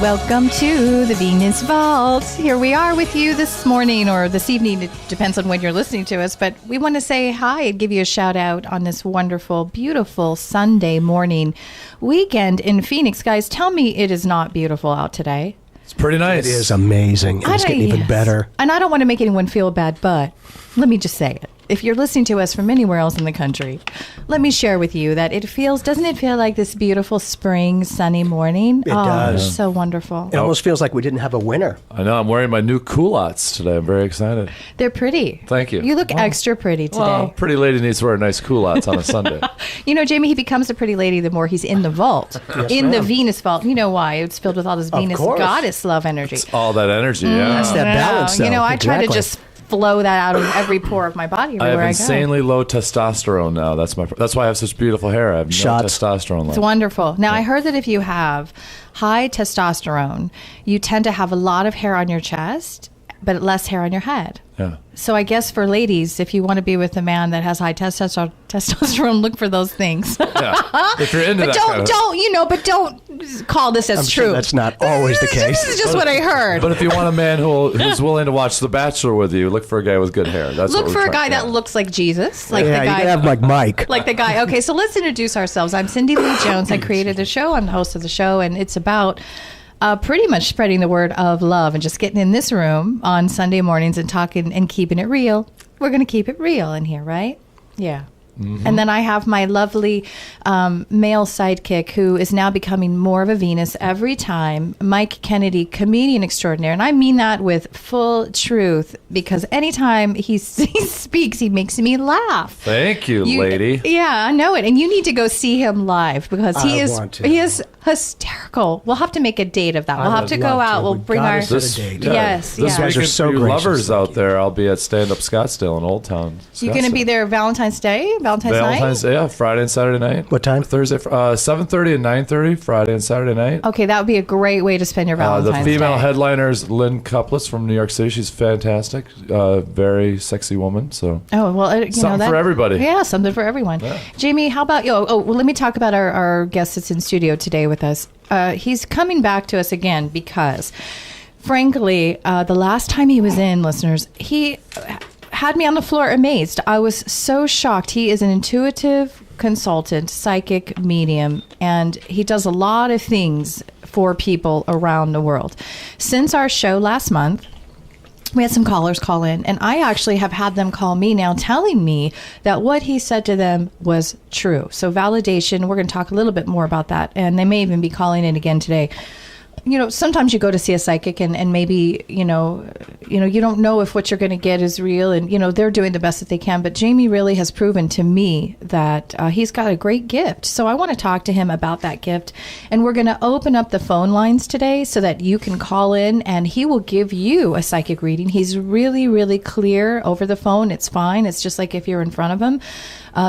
Welcome to the Venus Vault. Here we are with you this morning or this evening. It depends on when you're listening to us, but we want to say hi and give you a shout out on this wonderful, beautiful Sunday morning weekend in Phoenix. Guys, tell me it is not beautiful out today. It's pretty nice. It is amazing. It's getting even better. And I don't want to make anyone feel bad, but let me just say it. If you're listening to us from anywhere else in the country, let me share with you that doesn't it feel like this beautiful spring, sunny morning? It does. It's so wonderful. It almost feels like we didn't have a winter. I know. I'm wearing my new culottes today. I'm very excited. They're pretty. Thank you. You look extra pretty today. Well, pretty lady needs to wear nice culottes on a Sunday. You know, Jamie, he becomes a pretty lady the more he's in the vault, the Venus vault. You know why? It's filled with all this Venus goddess love energy. It's all that energy, yeah. That's that balance, though. You know, I try to just flow that out of every pore of my body everywhere I have go. insanely low testosterone now. That's why I have such beautiful hair. I have no testosterone left. It's wonderful. Now, I heard that if you have high testosterone, you tend to have a lot of hair on your chest, but less hair on your head. Yeah. So I guess for ladies, if you want to be with a man that has high testosterone, look for those things. Yeah. If you're into but that don't call this as true. Sure that's not always the case. This is just what I heard. But if you want a man who's willing to watch The Bachelor with you, look for a guy with good hair. Look for a guy that looks like Jesus, like the guy. You can have like Mike, like the guy. Okay, so let's introduce ourselves. I'm Cindy Lee Jones. I created the show. I'm the host of the show, and it's about pretty much spreading the word of love and just getting in this room on Sunday mornings and talking and keeping it real. We're going to keep it real in here, right? Yeah. Mm-hmm. And then I have my lovely male sidekick who is now becoming more of a Venus every time, Mike Kennedy, comedian extraordinaire. And I mean that with full truth because anytime he speaks, he makes me laugh. Thank you, lady. Yeah, I know it. And you need to go see him live because he is hysterical. We'll have to make a date of that. We'll have to go out. We'll bring our date. Yes. This guys are so gracious. gracious. Lovers out there. I'll be at Stand Up Scottsdale in Old Town. You're going to be there Valentine's Day? Valentine's Day, yeah, Friday and Saturday night. What time? Thursday, 7:30 and 9:30, Friday and Saturday night. Okay, that would be a great way to spend your Valentine's Day. The female headliners, Lynn Couplets from New York City. She's fantastic, very sexy woman. So something for everybody. Yeah, something for everyone. Yeah. Jamie, how about you? Well, let me talk about our guest that's in studio today with us. He's coming back to us again because, frankly, the last time he was in, listeners, he had me on the floor amazed. I was so shocked. He is an intuitive consultant, psychic medium, and he does a lot of things for people around the world. Since our show last month, we had some callers call in, and I actually have had them call me now telling me that what he said to them was true. So validation, we're going to talk a little bit more about that, and they may even be calling in again today. You know, sometimes you go to see a psychic and maybe, you don't know if what you're going to get is real and, they're doing the best that they can. But Jamie really has proven to me that he's got a great gift. So I want to talk to him about that gift. And we're going to open up the phone lines today so that you can call in and he will give you a psychic reading. He's really, really clear over the phone. It's fine. It's just like if you're in front of him.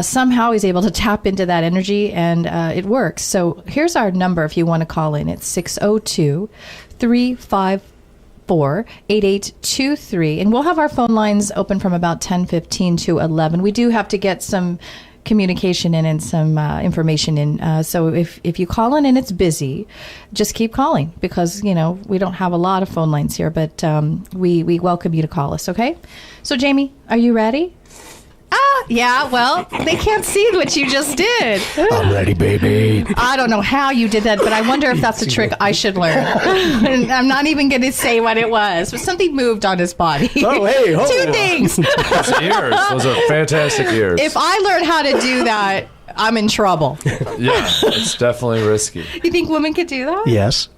Somehow he's able to tap into that energy and it works. So here's our number if you want to call in. It's 602-354-8823. And we'll have our phone lines open from about 10:15 to 11. We do have to get some communication in and some information in. So if you call in and it's busy, just keep calling because, we don't have a lot of phone lines here, but we welcome you to call us, okay? So, Jamie, are you ready? Yeah, well, they can't see what you just did. I'm ready, baby. I don't know how you did that, but I wonder if that's a trick I should learn. And I'm not even going to say what it was, but something moved on his body. Oh, hey, hold Two things. Those ears. Those are fantastic ears. If I learn how to do that, I'm in trouble. Yeah, it's definitely risky. You think women could do that? Yes.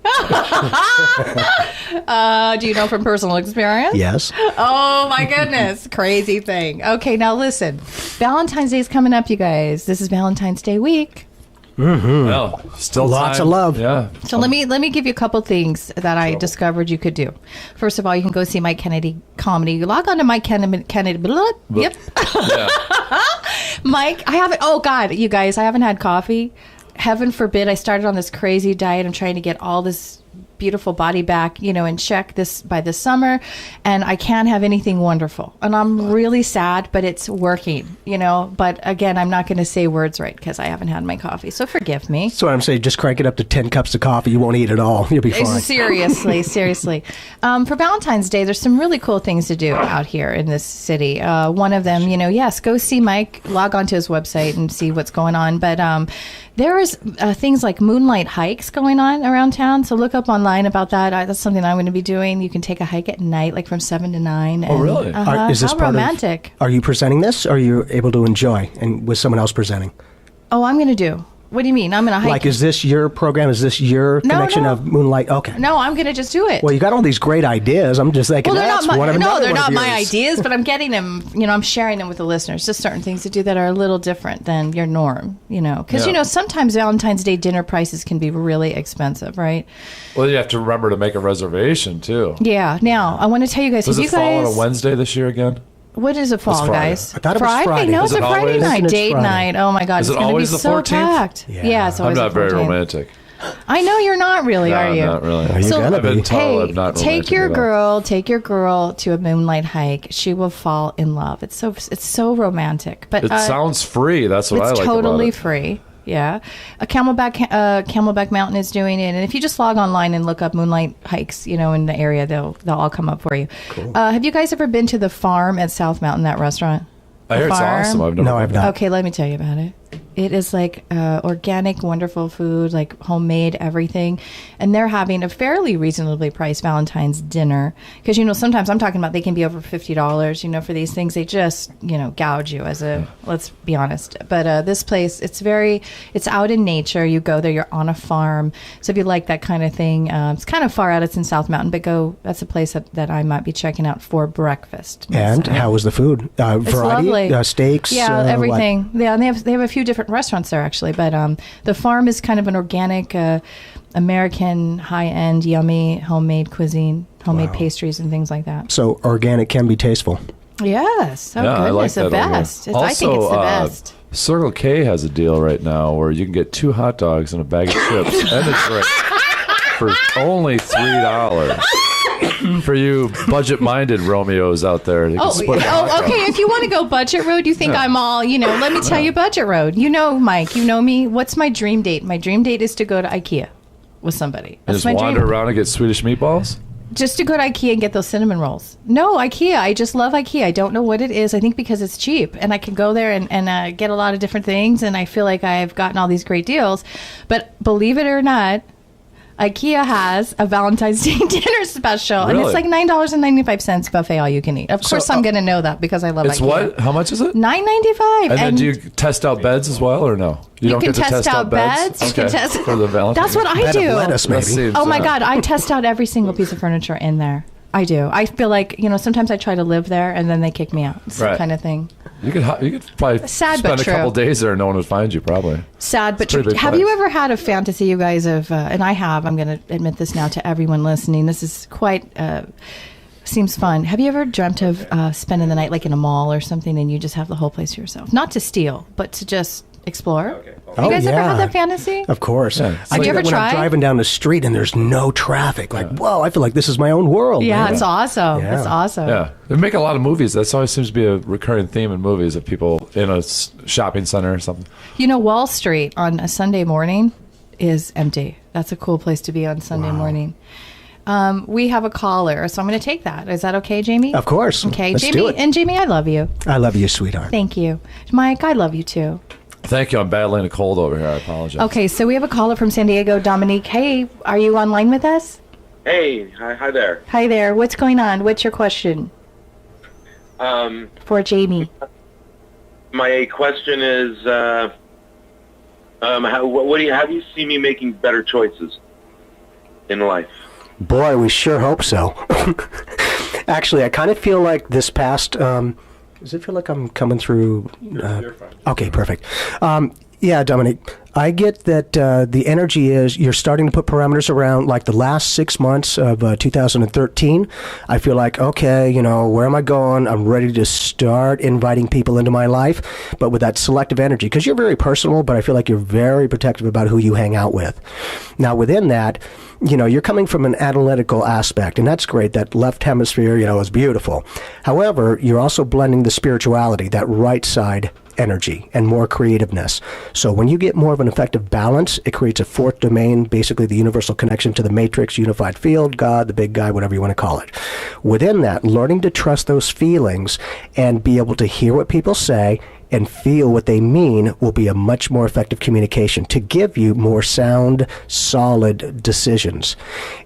Do you know from personal experience? Yes. Oh, my goodness. Crazy thing. Okay, now listen. Valentine's Day is coming up, you guys. This is Valentine's Day week. Mm-hmm. Well, still lots of love. Yeah. So let me give you a couple things that I discovered you could do. First of all, you can go see Mike Kennedy comedy. You log on to Mike Kennedy. Yep. Yeah. Mike, I haven't. Oh God, you guys, I haven't had coffee. Heaven forbid I started on this crazy diet. I'm trying to get all this beautiful body back, in check by this summer, and I can't have anything wonderful. And I'm really sad, but it's working, But again, I'm not going to say words right because I haven't had my coffee, so forgive me. So I'm saying, just crank it up to 10 cups of coffee. You won't eat it all. You'll be fine. Seriously. For Valentine's Day, there's some really cool things to do out here in this city. One of them, yes, go see Mike, log onto his website and see what's going on. But there is things like moonlight hikes going on around town. So look up online about that. That's something I'm going to be doing. You can take a hike at night, like from 7 to 9. Oh, really? Is this how part romantic? Are you presenting this, or are you able to enjoy and with someone else presenting? Oh, I'm going to do. What do you mean? I'm going to hike. Like, is this your program? Is this your connection of moonlight? Okay. No, I'm going to just do it. Well, you got all these great ideas. I'm just thinking, they're that's not one of no, they're one not of my yours. ideas, but I'm getting them. I'm sharing them with the listeners. Just certain things to do that are a little different than your norm. Because sometimes Valentine's Day dinner prices can be really expensive, right? Well, you have to remember to make a reservation too. Yeah. Now I want to tell you guys. Does it fall on a Wednesday this year again? What is it fall, guys? I thought it was Friday. No, Is it's it a Friday always? night, date night. Oh my God, Is it's it going to be always the so 14th? packed. Yeah. It's I'm always not the 14th. very romantic. I know you're not really, No, are you? I'm not really. You're gonna I've been be. told I'm Hey, not take romantic your at all. take your girl to a moonlight hike. She will fall in love. It's so romantic. But It sounds free. That's what I it's like totally about it. free. Yeah, a Camelback Mountain is doing it, and if you just log online and look up moonlight hikes, in the area, they'll all come up for you. Cool. Have you guys ever been to the farm at South Mountain? That restaurant? I hear it's Farm? awesome. I've never No, I've not. Okay, let me tell you about it. It is like organic, wonderful food, like homemade everything. And they're having a fairly reasonably priced Valentine's dinner. Because, sometimes I'm talking about they can be over $50, for these things. They just, gouge you let's be honest. But this place, it's out in nature. You go there, you're on a farm. So if you like that kind of thing, it's kind of far out. It's in South Mountain, but that's a place that I might be checking out for breakfast. And how was the food? Variety? lovely. Steaks? Yeah, what? everything. Yeah, and they have a few different restaurants there actually, but the farm is kind of an organic American high-end yummy homemade cuisine, homemade pastries and things like that. So organic can be tasteful. Yes. Oh, Yeah, goodness, I like the that. best. I think it's the best. Circle K has a deal right now where you can get 2 hot dogs and a bag of chips and a drink for only $3. For you budget-minded Romeos out there, you can split a hot dog. Okay. If you want to go budget road, you think I'm all, let me tell you budget road. Mike, you know me. What's my dream date? My dream date is to go to IKEA with somebody. And That's just my wander dream. around and get Swedish meatballs? Just to go to IKEA and get those cinnamon rolls. No, IKEA. I just love IKEA. I don't know what it is. I think because it's cheap and I can go there and get a lot of different things. And I feel like I've gotten all these great deals. But believe it or not, IKEA has a Valentine's Day dinner special, and it's Really? like $9.95 buffet all you can eat. Of course, I'm going to know that because I love It's IKEA. what? How much is it? $9.95. And then do you test out beds as well, or no? You don't can get to test out beds. You can Okay. test. For the Valentine's. That's what I Bed of do. lettuce, That maybe. seems, Oh my God, I test out every single piece of furniture in there. I do. I feel like, sometimes I try to live there and then they kick me out. It's Right. that kind of thing. You could probably Sad spend but a true. couple days there and no one would find you, probably. Sad, but It's a pretty true. big Have place. you ever had a fantasy, you guys, of, and I have, I'm going to admit this now to everyone listening. This is quite, seems fun. Have you ever dreamt of spending the night like in a mall or something and you just have the whole place to yourself? Not to steal, but to just explore? You guys ever had that fantasy? Of course. Yeah. I Have do you ever that when tried? I'm driving down the street and there's no traffic. Like, whoa, I feel like this is my own world. Yeah, man. it's awesome. Yeah. It's awesome. Yeah. They make a lot of movies. That's always seems to be a recurring theme in movies of people in a shopping center or something. Wall Street on a Sunday morning is empty. That's a cool place to be on Sunday morning. We have a caller, so I'm going to take that. Is that okay, Jamie? Of course. Okay, Let's Jamie. do it. And Jamie, I love you. I love you, sweetheart. Thank you. Mike, I love you too. Thank you. I'm battling a cold over here. I apologize. Okay, so we have a caller from San Diego, Dominique. Hey, are you online with us? Hey, hi there. Hi there. What's going on? What's your question for Jamie? My question is, what do you have you seen me making better choices in life? Boy, we sure hope so. Actually, I kind of feel like this past... does it feel like I'm coming through... You're fine. Okay, perfect. Yeah, Dominique, I get that the energy is you're starting to put parameters around like the last 6 months of 2013. I feel like, okay, where am I going? I'm ready to start inviting people into my life, but with that selective energy, because you're very personal, but I feel like you're very protective about who you hang out with. Now, within that, you're coming from an analytical aspect, and that's great. That left hemisphere, is beautiful. However, you're also blending the spirituality, that right side energy, and more creativeness. So when you get more of an effective balance, it creates a fourth domain, basically the universal connection to the matrix, unified field, God, the big guy, whatever you want to call it. Within that, learning to trust those feelings and be able to hear what people say and feel what they mean will be a much more effective communication to give you more sound, solid decisions.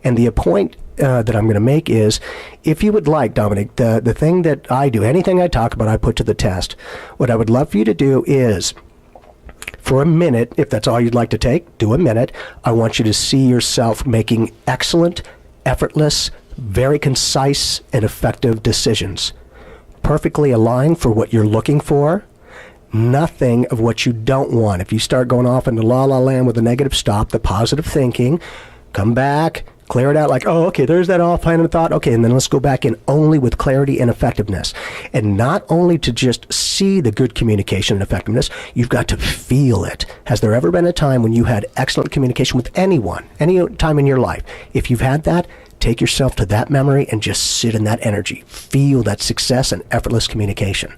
And the point that I'm going to make is, if you would like, Dominic, the thing that I do, anything I talk about, I put to the test. What I would love for you to do is, for a minute, if that's all you'd like to take, do a minute. I want you to see yourself making excellent, effortless, very concise, and effective decisions. Perfectly aligned for what you're looking for. Nothing of what you don't want. If you start going off into la-la land with a negative, stop the positive thinking, come back, clear it out like, oh, okay, there's that offhand thought. Okay, and then let's go back in only with clarity and effectiveness. And not only to just see the good communication and effectiveness, you've got to feel it. Has there ever been a time when you had excellent communication with anyone, any time in your life? If you've had that, take yourself to that memory and just sit in that energy. Feel that success and effortless communication.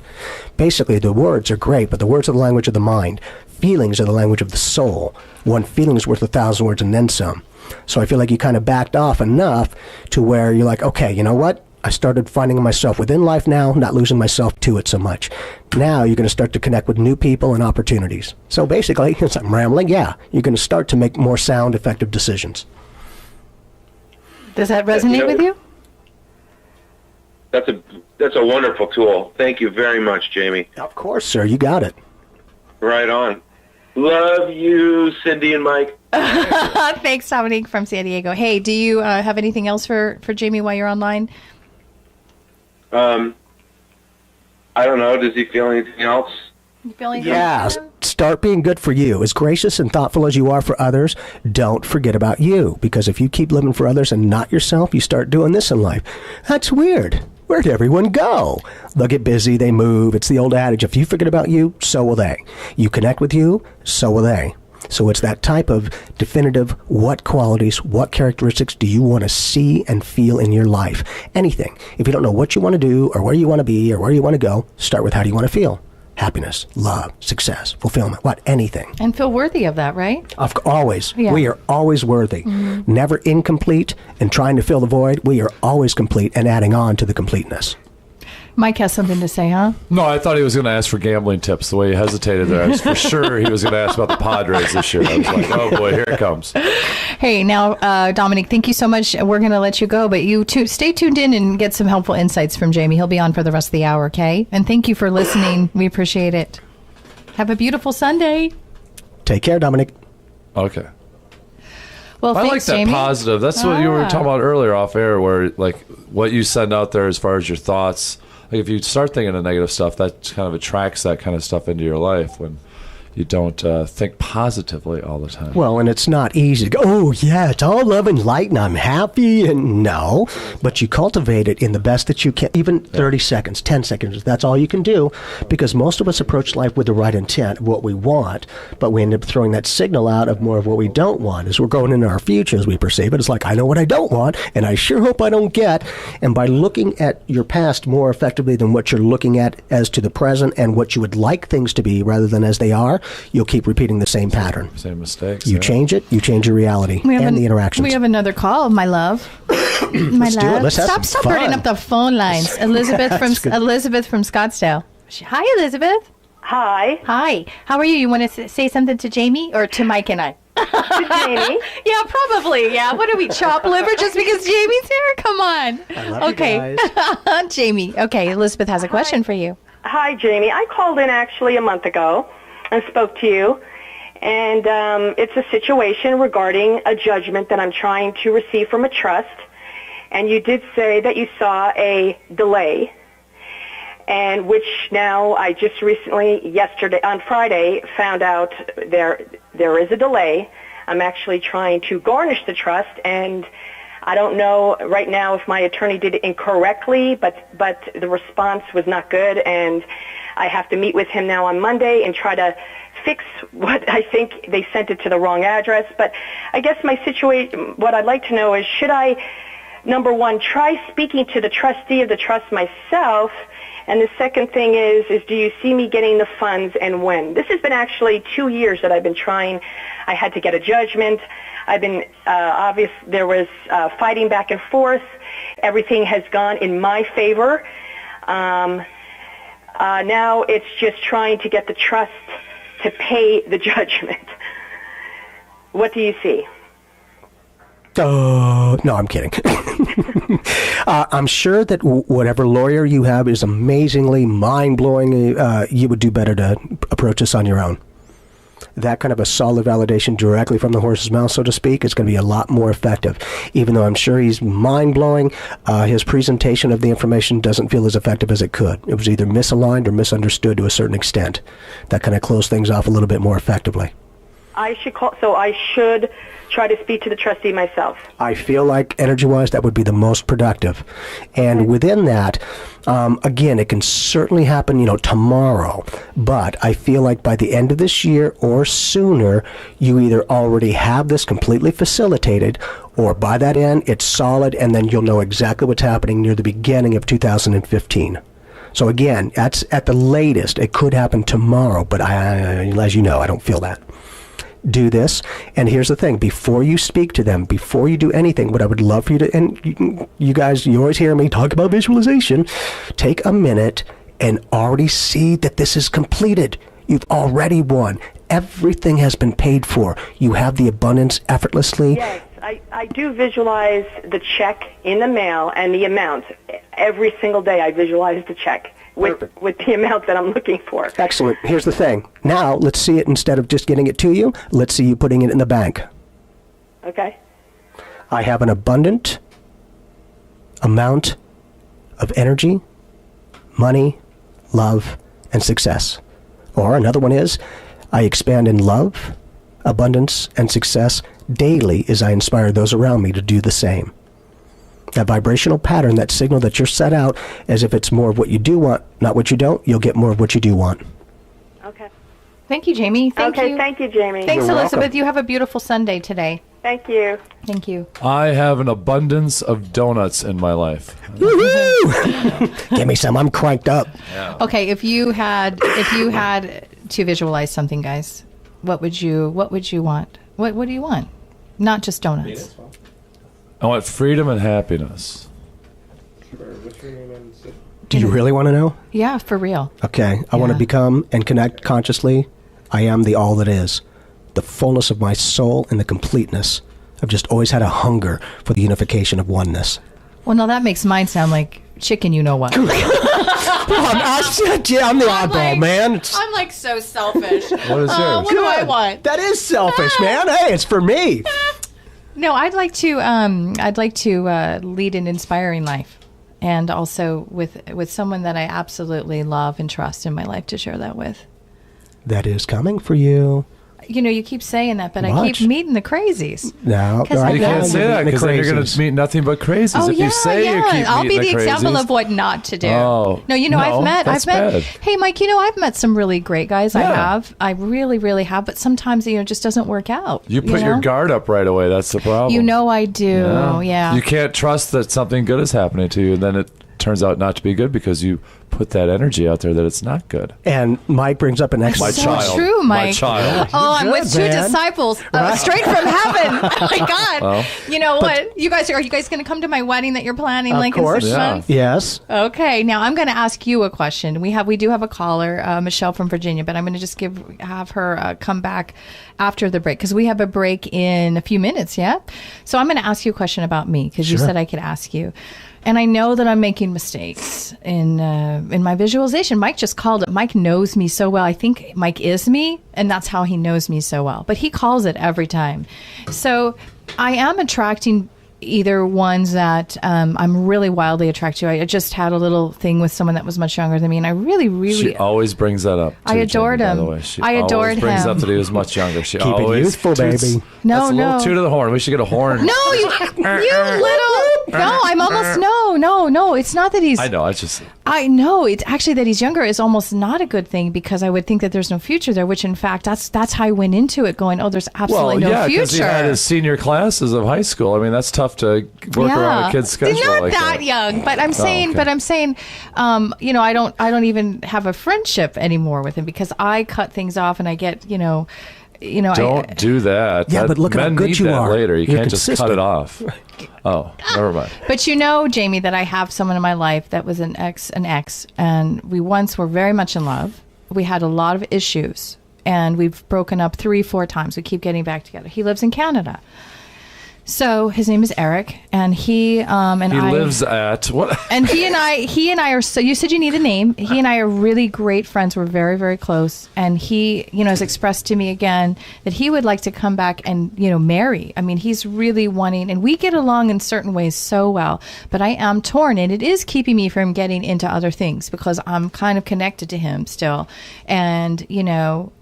Basically, the words are great, but the words are the language of the mind. Feelings are the language of the soul. One feeling is worth 1,000 words and then some. So I feel like you kind of backed off enough to where you're like, okay, you know what? I started finding myself within life now, not losing myself to it so much. Now you're going to start to connect with new people and opportunities. So basically, since I'm rambling, yeah, you're going to start to make more sound, effective decisions. Does that resonate with you? That's a wonderful tool. Thank you very much, Jamie. Of course, sir. You got it. Right on. Love you, Cindy and Mike. Thanks, Dominique from San Diego. Hey, do you have anything else for Jamie while you're online? I don't know. Does he feel anything else? You feel anything else? Start being good for you. As gracious and thoughtful as you are for others, don't forget about you. Because if you keep living for others and not yourself, you start doing this in life. That's weird. Where'd everyone go? They'll get busy, they move. It's the old adage, if you forget about you, so will they. You connect with you, so will they. So it's that type of definitive, what qualities, what characteristics do you want to see and feel in your life? Anything. If you don't know what you want to do or where you want to be or where you want to go, start with how do you want to feel? Happiness, love, success, fulfillment, anything. And feel worthy of that, right? Always. Yeah. We are always worthy. Mm-hmm. Never incomplete and trying to fill the void. We are always complete and adding on to the completeness. Mike has something to say, huh? No, I thought he was going to ask for gambling tips. The way he hesitated there, I was for sure he was going to ask about the Padres this year. I was like, oh boy, here it comes. Hey, now, Dominic, thank you so much. We're going to let you go, but you stay tuned in and get some helpful insights from Jamie. He'll be on for the rest of the hour, okay? And thank you for listening. We appreciate it. Have a beautiful Sunday. Take care, Dominic. Okay. Well, I thanks, like that Jamie. positive. That's what you were talking about earlier off air, where like what you send out there as far as your thoughts. Like if you start thinking of negative stuff, that kind of attracts that kind of stuff into your life when you don't think positively all the time. Well, and it's not easy to go, oh, yeah, it's all love and light and I'm happy. And no, but you cultivate it in the best that you can, even 30 seconds, 10 seconds. That's all you can do, because most of us approach life with the right intent of what we want, but we end up throwing that signal out of more of what we don't want. As we're going into our future, as we perceive it, it's like, I know what I don't want, and I sure hope I don't get. And by looking at your past more effectively than what you're looking at as to the present and what you would like things to be rather than as they are, you'll keep repeating the same pattern. Same mistakes. You change it, you change your reality and the interactions. We have another call, my love. Let's do it. Let's have some Stop fun. burning up the phone lines. Elizabeth from Scottsdale. Hi, Elizabeth. Hi. How are you? You want to say something to Jamie or to Mike and I? To Jamie? Yeah, probably. Yeah. What do we, chop liver just because Jamie's here? Come on. I love you guys. Jamie. Okay, Elizabeth has a question for you. Hi, Jamie. I called in actually a month ago and spoke to you, and it's a situation regarding a judgment that I'm trying to receive from a trust, and you did say that you saw a delay, and which now I just recently, on Friday, found out there there is a delay. I'm actually trying to garnish the trust, and I don't know right now if my attorney did it incorrectly, but the response was not good, and I have to meet with him now on Monday and try to fix what I think they sent it to the wrong address. But I guess my situation, what I'd like to know is, should I, number one, try speaking to the trustee of the trust myself? And the second thing is do you see me getting the funds and when? This has been actually 2 years that I've been trying. I had to get a judgment. I've been, there was fighting back and forth. Everything has gone in my favor. Now it's just trying to get the trust to pay the judgment. What do you see? No, I'm kidding. I'm sure that whatever lawyer you have is amazingly mind-blowing. You would do better to approach this on your own. That kind of a solid validation directly from the horse's mouth, so to speak, is going to be a lot more effective. Even though I'm sure he's mind-blowing, his presentation of the information doesn't feel as effective as it could. It was either misaligned or misunderstood to a certain extent. That kind of closed things off a little bit more effectively. I should try to speak to the trustee myself. I feel like energy-wise that would be the most productive. And within that, again, it can certainly happen, tomorrow. But I feel like by the end of this year or sooner, you either already have this completely facilitated, or by that end, it's solid, and then you'll know exactly what's happening near the beginning of 2015. So again, that's at the latest. It could happen tomorrow, but as you know, I don't feel that. Do this, and here's the thing: before you speak to them, before you do anything, what I would love for you to, and you guys, you always hear me talk about visualization, take a minute and already see that this is completed. You've already won. Everything has been paid for. You have the abundance effortlessly. Yes, I do visualize the check in the mail and the amount. Every single day I visualize the check with the amount that I'm looking for. Excellent. Here's the thing. Now, let's see it instead of just getting it to you. Let's see you putting it in the bank. Okay. I have an abundant amount of energy, money, love, and success. Or another one is, I expand in love, abundance, and success daily as I inspire those around me to do the same. That vibrational pattern, that signal that you're set out as if it's more of what you do want, not what you don't, you'll get more of what you do want. Okay. Thank you, Jamie. Thank you. Thank you, Jamie. Thanks, You're Elizabeth. welcome. You have a beautiful Sunday today. Thank you. Thank you. I have an abundance of donuts in my life. Woohoo! Give me some. I'm cranked up. Yeah. Okay, if you had to visualize something, guys, what would you want? What do you want? Not just donuts. I want freedom and happiness. Do you really want to know? Yeah, for real. Okay. I want to become and connect consciously. I am the all that is. The fullness of my soul and the completeness. I've just always had a hunger for the unification of oneness. Well, no, that makes mine sound like chicken, you know what. I'm the oddball, man. I'm like so selfish. What is yours? What do I want? That is selfish, man. Hey, it's for me. No, I'd like to lead an inspiring life, and also with someone that I absolutely love and trust in my life to share that with. That is coming for you. You keep saying that, but I Watch. keep meeting the crazies. No, I You can't say that because then you're going to meet nothing but crazies. Oh, if you say you keep I'll be meeting the example crazies, of what not to do. Oh, No, no, I've met. that's bad. Hey, Mike, I've met some really great guys. I Yeah. have. I really, really have. But sometimes, it just doesn't work out. You put your guard up right away. That's the problem. I do. Yeah. You can't trust that something good is happening to you, and then it turns out not to be good because you put that energy out there that it's not good. And Mike brings up an excellent so child. true, Mike. My child. Oh, I'm You're with good, two man. disciples straight from heaven. Oh my God. Well, you know what? Are you guys going to come to my wedding that you're planning Of in course. 6 months? Yes. Okay. Now I'm going to ask you a question. We do have a caller, Michelle from Virginia, but I'm going to just have her come back after the break because we have a break in a few minutes. Yeah. So I'm going to ask you a question about me because you said I could ask you. And I know that I'm making mistakes in my visualization. Mike just called it. Mike knows me so well. I think Mike is me, and that's how he knows me so well. But he calls it every time. So I am attracting either ones that I'm really wildly attracted to. I just had a little thing with someone that was much younger than me, and I really... She always brings that up. I adored him. By the way. I adored him. She always brings up that he was much younger. She Keep always it youthful, baby. No, That's a little toot of the horn. We should get a horn. No, you little... No, I'm almost... No. It's not that he's... I know. It's just... I know. It's actually that he's younger is almost not a good thing, because I would think that there's no future there, which in fact, that's how I went into it, going, there's absolutely no future. Because he had his senior classes of high school. I mean, that's tough to work around a kid's schedule. They're not like that young, but I'm saying, I don't even have a friendship anymore with him, because I cut things off and I get, don't do that. Yeah, but look at how good you are. Later, you You're can't consistent. just cut it off. Oh, never mind. But Jamie, that I have someone in my life that was an ex, and we once were very much in love. We had a lot of issues, and we've broken up 3-4 times. We keep getting back together. He lives in Canada. So his name is Eric, and he lives at what? And he and I are so. You said you need a name. He and I are really great friends. We're very, very close. And he, has expressed to me again that he would like to come back and marry. I mean, he's really wanting, and we get along in certain ways so well. But I am torn, and it is keeping me from getting into other things, because I'm kind of connected to him still. And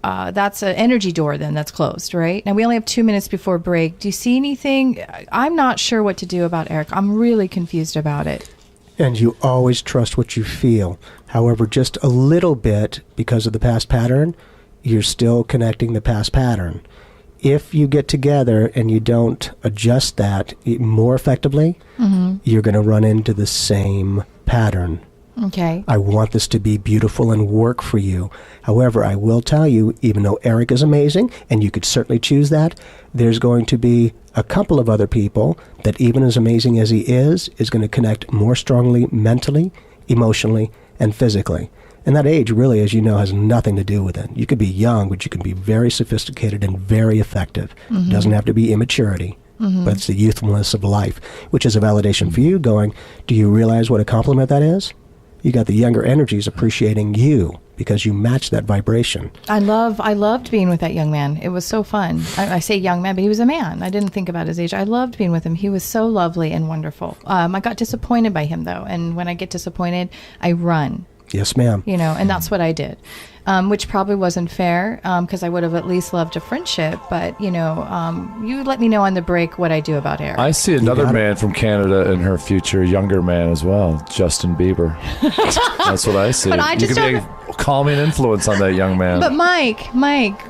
that's an energy door then that's closed, right? Now we only have 2 minutes before break. Do you see anything? I'm not sure what to do about Eric. I'm really confused about it. And you always trust what you feel. However, just a little bit, because of the past pattern, you're still connecting the past pattern. If you get together and you don't adjust that more effectively, you're going to run into the same pattern. Okay. I want this to be beautiful and work for you. However, I will tell you, even though Eric is amazing, and you could certainly choose that, there's going to be a couple of other people that, even as amazing as he is going to connect more strongly mentally, emotionally, and physically. And that age really, as you know, has nothing to do with it. You could be young, but you can be very sophisticated and very effective. It doesn't have to be immaturity. But it's the youthfulness of life, which is a validation for you going, do you realize what a compliment that is? You got the younger energies appreciating you because you match that vibration. I loved being with that young man. It was so fun. I say young man, but he was a man. I didn't think about his age. I loved being with him. He was so lovely and wonderful. I got disappointed by him, though. And when I get disappointed, I run. Yes, ma'am. And that's what I did, which probably wasn't fair, because I would have at least loved a friendship. But, you let me know on the break what I do about Eric. I see another man from Canada in her future, younger man as well, Justin Bieber. That's what I see. But I just you could be a calming influence on that young man. But Mike,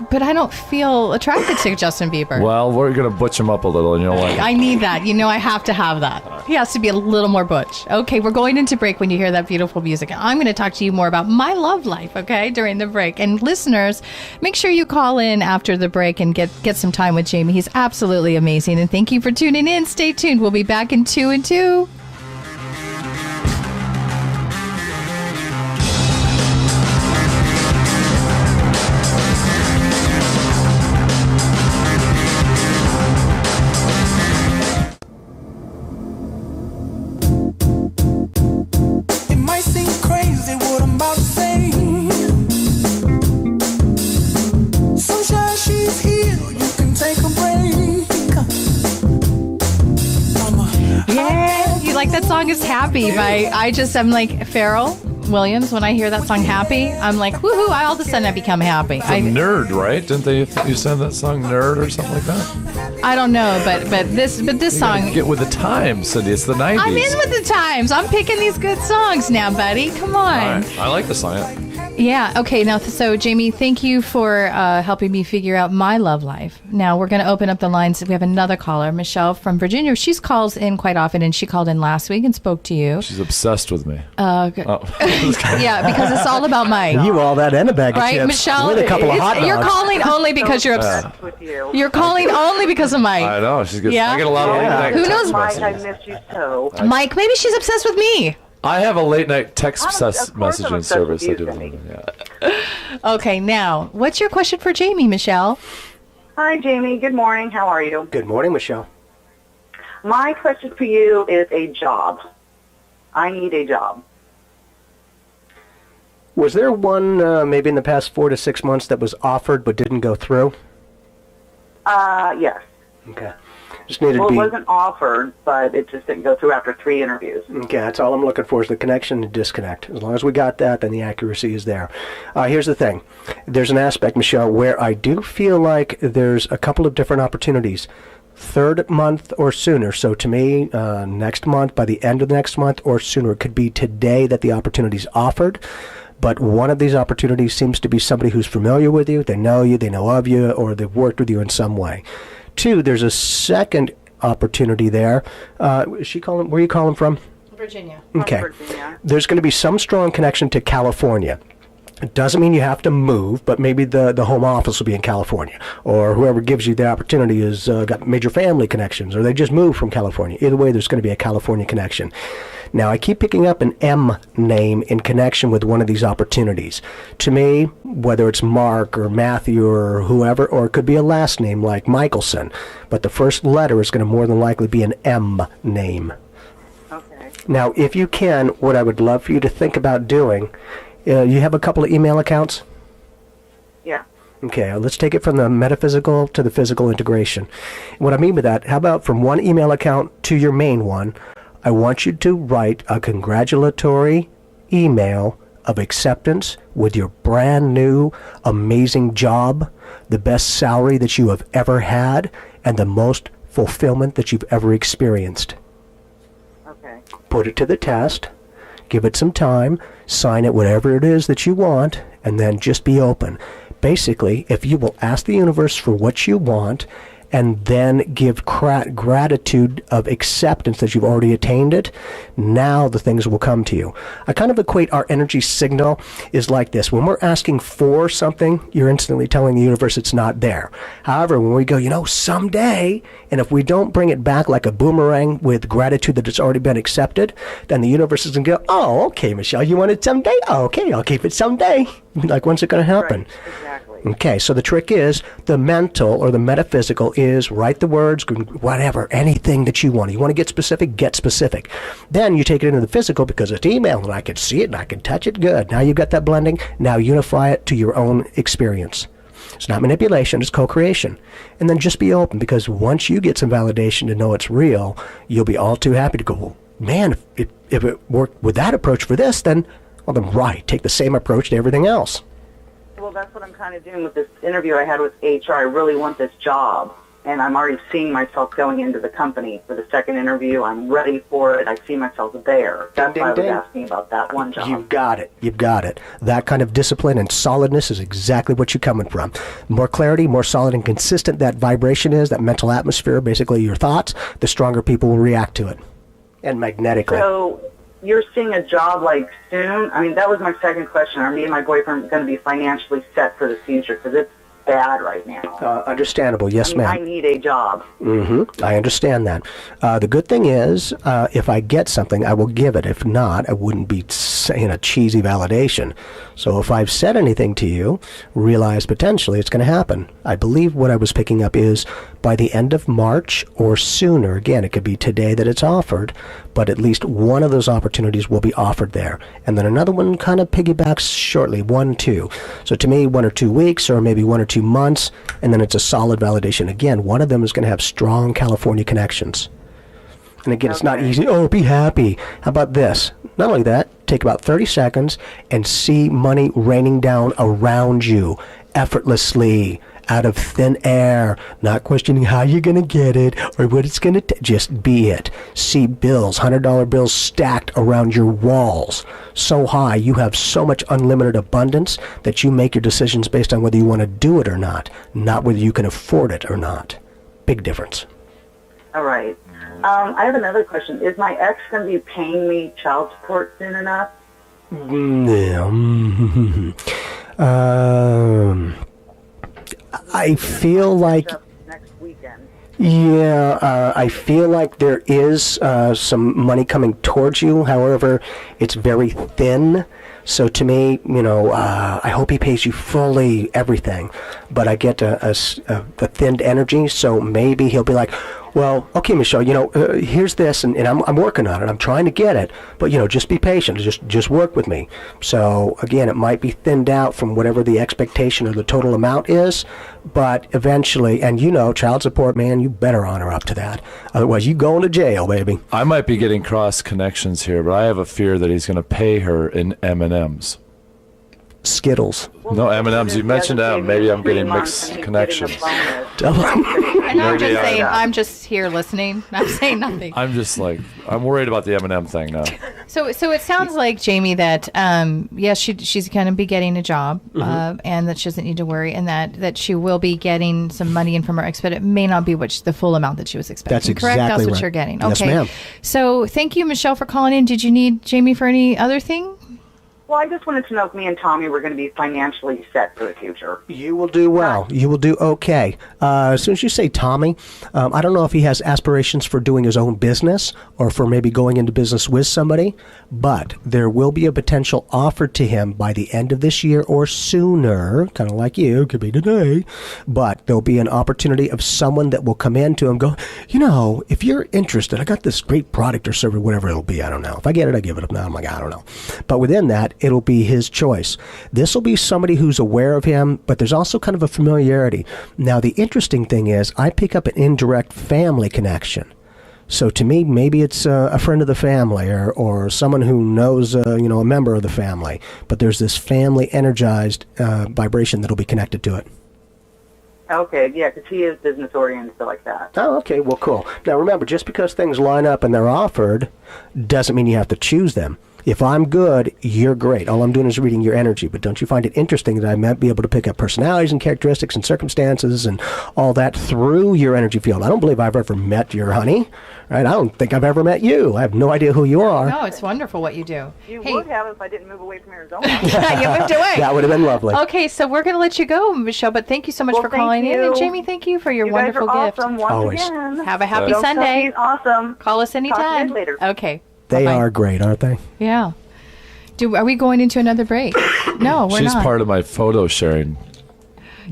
but I don't feel attracted to Justin Bieber. Well, we're going to butch him up a little, and you'll like it. I need that. I have to have that. He has to be a little more butch. Okay, we're going into break when you hear that beautiful music. I'm going to talk to you more about my love life, okay, during the break. And listeners, make sure you call in after the break and get some time with Jamie. He's absolutely amazing. And thank you for tuning in. Stay tuned. We'll be back in 2 and 2. That song is Happy I'm like Pharrell Williams. When I hear that song Happy, I'm like, woohoo, all of a sudden I become happy. Nerd, right? Didn't you send that song Nerd or something like that? I don't know, but this song, get with the times, Cindy. It's the 90s. I'm in with the times. I'm picking these good songs now, buddy. Come on. Right. I like the song. Yeah. Okay. Now, so Jamie, thank you for helping me figure out my love life. Now we're going to open up the lines. We have another caller, Michelle from Virginia. She calls in quite often, and she called in last week and spoke to you. She's obsessed with me. Yeah, because it's all about Mike. You all that and a bag of right, chips Michelle? with a couple of hot dogs. You're calling only because you're obsessed with you. You're calling only because of Mike. I know. She's good. Yeah? I get a lot of late night Who knows? Mike, I miss you so. Mike, maybe she's obsessed with me. I have a late night text messaging service. I do. Yeah. Okay, now, what's your question for Jamie, Michelle? Hi, Jamie. Good morning. How are you? Good morning, Michelle. My question for you is a job. I need a job. Was there one maybe in the past 4 to 6 months that was offered but didn't go through? Yes. Okay. Just needed Well, to be. it wasn't offered, but it just didn't go through after 3 interviews. Okay, that's all I'm looking for is the connection and disconnect. As long as we got that, then the accuracy is there. Here's the thing. There's an aspect, Michelle, where I do feel like there's a couple of different opportunities. 3rd month or sooner. So to me, next month, by the end of the next month or sooner. It could be today that the opportunity is offered. But one of these opportunities seems to be somebody who's familiar with you, they know of you, or they've worked with you in some way. 2, there's a second opportunity there. Is she calling? Where are you calling from? Virginia. Okay. Virginia. There's going to be some strong connection to California. It doesn't mean you have to move, but maybe the home office will be in California, or whoever gives you the opportunity has got major family connections, or they just moved from California. Either way, there's going to be a California connection. Now, I keep picking up an M name in connection with one of these opportunities. To me, whether it's Mark or Matthew or whoever, or it could be a last name like Michelson, but the first letter is going to more than likely be an M name. Okay. Now, if you can, what I would love for you to think about doing, you have a couple of email accounts? Yeah. Okay, let's take it from the metaphysical to the physical integration. What I mean by that, how about from one email account to your main one, I want you to write a congratulatory email of acceptance with your brand new, amazing job, the best salary that you have ever had, and the most fulfillment that you've ever experienced. Okay. Put it to the test, give it some time, sign it whatever it is that you want, and then just be open. Basically, if you will ask the universe for what you want, and then give gratitude of acceptance that you've already attained it, now the things will come to you. I kind of equate our energy signal is like this. When we're asking for something, you're instantly telling the universe it's not there. However, when we go, someday, and if we don't bring it back like a boomerang with gratitude that it's already been accepted, then the universe is going to go, oh, okay, Michelle, you want it someday? Oh, okay, I'll keep it someday. Like, when's it going to happen? Right. Exactly. Okay, so the trick is, the mental or the metaphysical is write the words, whatever, anything that you want. You want to get specific. Then you take it into the physical because it's email and I can see it and I can touch it. Good. Now you've got that blending. Now unify it to your own experience. It's not manipulation, it's co-creation. And then just be open, because once you get some validation to know it's real, you'll be all too happy to go, well, man, if it worked with that approach for this, then right, take the same approach to everything else. Well, that's what I'm kind of doing with this interview I had with HR. I really want this job, and I'm already seeing myself going into the company for the second interview. I'm ready for it. I see myself there. That's why I was asking about that one job. You've got it. That kind of discipline and solidness is exactly what you're coming from. More clarity, more solid and consistent that vibration is, that mental atmosphere, basically your thoughts, the stronger people will react to it. And magnetically. So you're seeing a job like soon? I mean, that was my second question. Are me and my boyfriend going to be financially set for the future? Because it's bad right now. Understandable. Yes, ma'am. I need a job. I understand that. The good thing is, if I get something, I will give it. If not, I wouldn't be saying a cheesy validation. So if I've said anything to you, realize potentially it's going to happen. I believe what I was picking up is by the end of March or sooner. Again, it could be today that it's offered, but at least one of those opportunities will be offered there. And then another one kind of piggybacks shortly, 1, 2. So to me, 1 or 2 weeks or maybe 1 or 2 months, and then it's a solid validation. Again, one of them is going to have strong California connections. And again, It's not easy. Oh, be happy. How about this? Not only that, take about 30 seconds and see money raining down around you effortlessly, out of thin air, not questioning how you're going to get it or what it's going to just be it. See bills, $100 bills stacked around your walls so high, you have so much unlimited abundance that you make your decisions based on whether you want to do it or not whether you can afford it or not. Big difference. All right. I have another question. Is my ex going to be paying me child support soon enough? I feel like next weekend. Yeah, I feel like there is some money coming towards you. However, it's very thin. So to me, I hope he pays you fully everything. But I get a thinned energy, so maybe he'll be like, Well, okay, Michelle, here's this, and I'm working on it. I'm trying to get it. But, just be patient. Just work with me. So, again, it might be thinned out from whatever the expectation or the total amount is. But eventually, and child support, man, you better honor up to that. Otherwise, you going to jail, baby. I might be getting cross connections here, but I have a fear that he's going to pay her in M&Ms. Skittles. No, M&Ms. You mentioned that. Maybe I'm getting mixed connections. And I'm just here listening. I'm saying nothing. I'm worried about the M&M thing now. So it sounds like, Jamie, that yes, she's going to be getting a job, and that she doesn't need to worry, and that she will be getting some money in from her ex, but it may not be the full amount that she was expecting. That's exactly correct. That's what right. You're getting. Yes, Okay. ma'am. So thank you, Michelle, for calling in. Did you need Jamie for any other thing? Well, I just wanted to know if me and Tommy were going to be financially set for the future. You will do well. You will do okay. As soon as you say Tommy, I don't know if he has aspirations for doing his own business or for maybe going into business with somebody, but there will be a potential offer to him by the end of this year or sooner, kind of like you, could be today, but there'll be an opportunity of someone that will come in to him and go, if you're interested, I got this great product or service, whatever it'll be, I don't know. If I get it, I give it up. Now I'm like, I don't know. But within that, it'll be his choice. This will be somebody who's aware of him, but there's also kind of a familiarity. Now, the interesting thing is I pick up an indirect family connection. So to me, maybe it's a friend of the family or someone who knows, a member of the family. But there's this family energized vibration that'll be connected to it. Okay, yeah, because he is business-oriented, so like that. Oh, okay, well, cool. Now, remember, just because things line up and they're offered doesn't mean you have to choose them. If I'm good, you're great. All I'm doing is reading your energy. But don't you find it interesting that I might be able to pick up personalities and characteristics and circumstances and all that through your energy field? I don't believe I've ever met your honey. Right? I don't think I've ever met you. I have no idea who you are. No, it's wonderful what you do. You would have if I didn't move away from Arizona. You moved away. That would have been lovely. Okay, so we're going to let you go, Michelle, but thank you so much for calling in. And Jamie, thank you for your wonderful gift. You guys are awesome once Always. again. Have a happy Sunday. He's awesome. Call us anytime. Talk to you later. Okay. They Bye-bye. are great, aren't they? Yeah. Are we going into another break? No, we're She's not. part of my photo sharing